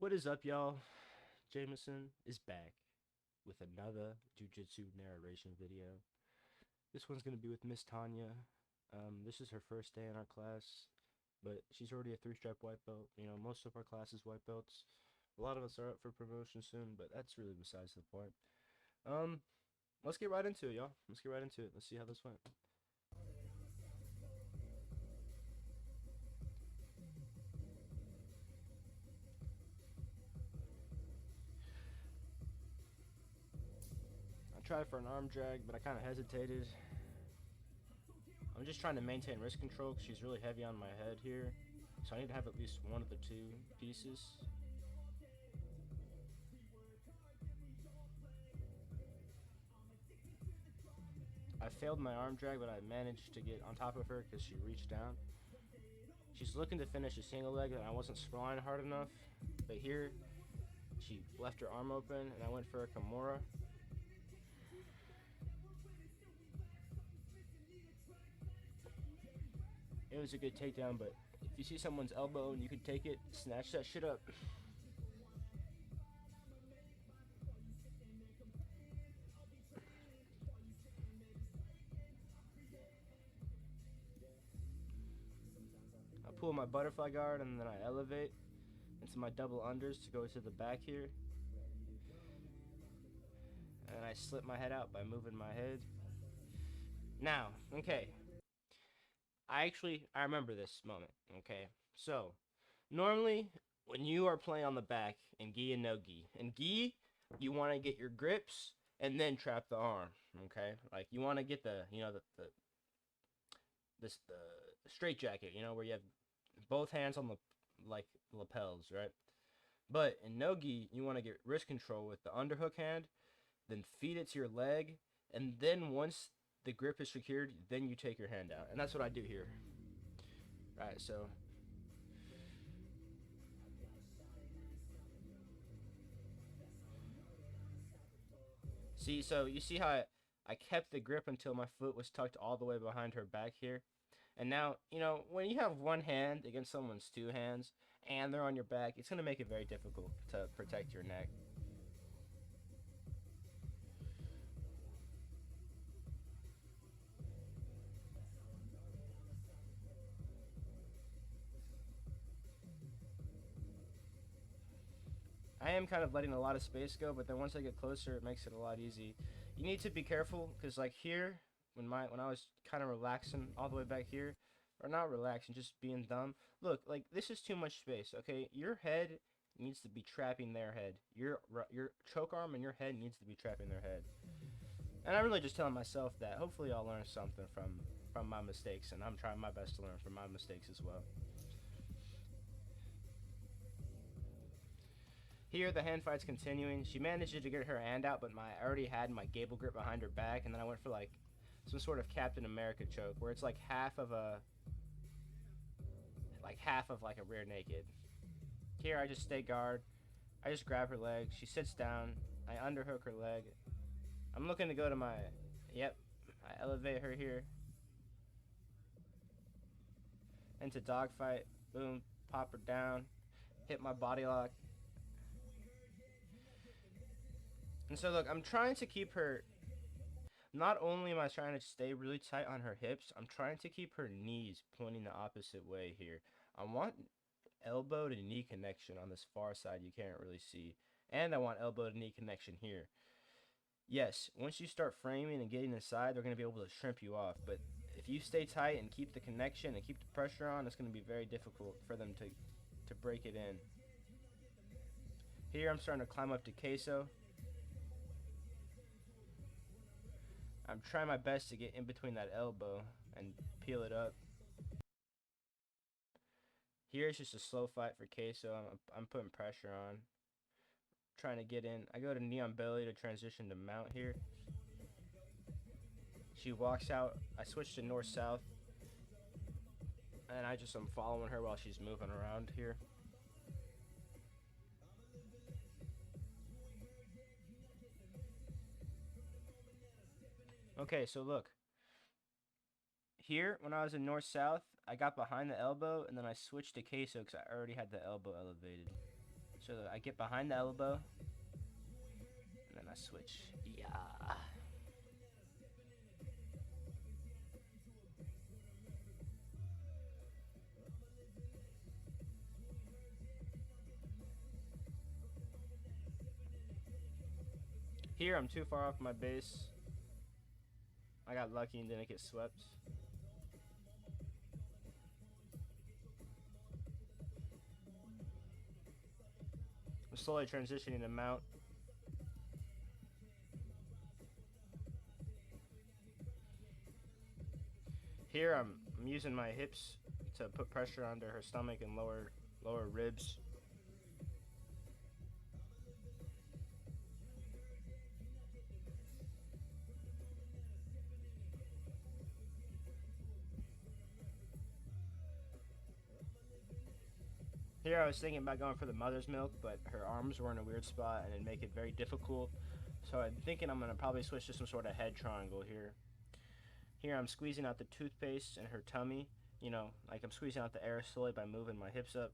What is up, y'all? Jamison is back with another jiujitsu narration video. This one's gonna be with Miss Tanya. This is her first day in our class, but she's already a three-stripe white belt. You know, most of our class is white belts. A lot of us are up for promotion soon, but that's really besides the point. Um, let's get right into it, y'all. Let's get right into it. Let's see how this went. I tried for an arm drag, but I kind of hesitated. I'm just trying to maintain wrist control because she's really heavy on my head here. So I need to have at least one of the two pieces. I failed my arm drag, but I managed to get on top of her because she reached down. She's looking to finish a single leg, and I wasn't sprawling hard enough. But here, she left her arm open, and I went for a Kimura. It was a good takedown, but if you see someone's elbow and you can take it, snatch that shit up. I pull my butterfly guard, and then I elevate into my double unders to go to the back here. And I slip my head out by moving my head. Now, okay. I remember this moment, okay? So, normally, when you are playing on the back in gi and no gi, in gi, you want to get your grips and then trap the arm, okay? Like, you want to get the, you know, the straight jacket, you know, where you have both hands on the, like, lapels, right? But in no gi, you want to get wrist control with the underhook hand, then feed it to your leg, and then once the grip is secured, then you take your hand out. And that's what I do here. Right, so see, so you see how I kept the grip until my foot was tucked all the way behind her back here. And now, you know, when you have one hand against someone's two hands and they're on your back, it's going to make it very difficult to protect your neck. I am kind of letting a lot of space go, but then once I get closer, it makes it a lot easy. You need to be careful because, like here, when I was kind of relaxing all the way back here, or not relaxing, just being dumb. Look, like this is too much space. Okay, your head needs to be trapping their head. Your choke arm and your head needs to be trapping their head. And I'm really just telling myself that. Hopefully, I'll learn something from my mistakes, and I'm trying my best to learn from my mistakes as well. Here, the hand fight's continuing. She managed to get her hand out, but I already had my gable grip behind her back, and then I went for like some sort of Captain America choke, where it's like half of like a rear naked. Here, I just stay guard. I just grab her leg. She sits down. I underhook her leg. I'm looking to go to my, yep. I elevate her here into dogfight. Boom, pop her down. Hit my body lock. And so look, I'm trying to keep her. Not only am I trying to stay really tight on her hips, I'm trying to keep her knees pointing the opposite way here. I want elbow to knee connection on this far side you can't really see. And I want elbow to knee connection here. Yes, once you start framing and getting inside, they're going to be able to shrimp you off. But if you stay tight and keep the connection and keep the pressure on, it's going to be very difficult for them to break it in. Here I'm starting to climb up to queso. I'm trying my best to get in between that elbow and peel it up. Here it's just a slow fight for queso. I'm putting pressure on. Trying to get in. I go to knee on belly to transition to mount here. She walks out. I switch to north-south. And I just am following her while she's moving around here. Okay, so look. Here, when I was in north-south, I got behind the elbow, and then I switched to queso because I already had the elbow elevated. So I get behind the elbow, and then I switch. Yeah. Here I'm too far off my base. I got lucky and didn't get swept. I'm slowly transitioning to mount. Here I'm using my hips to put pressure onto her stomach and lower ribs. Here I was thinking about going for the mother's milk, but her arms were in a weird spot and it'd make it very difficult. So I'm thinking I'm gonna probably switch to some sort of head triangle here. Here I'm squeezing out the toothpaste in her tummy. You know, like I'm squeezing out the air slowly by moving my hips up.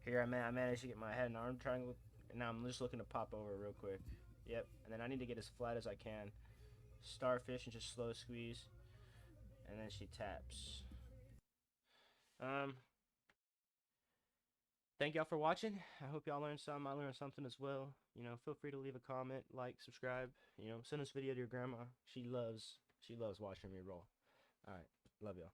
Here I managed to get my head and arm triangle. And now I'm just looking to pop over real quick. Yep, and then I need to get as flat as I can. Starfish and just slow squeeze. And then she taps. Thank y'all for watching. I hope y'all learned something. I learned something as well. You know, feel free to leave a comment, like, subscribe. You know, send this video to your grandma. She loves watching me roll. All right, love y'all.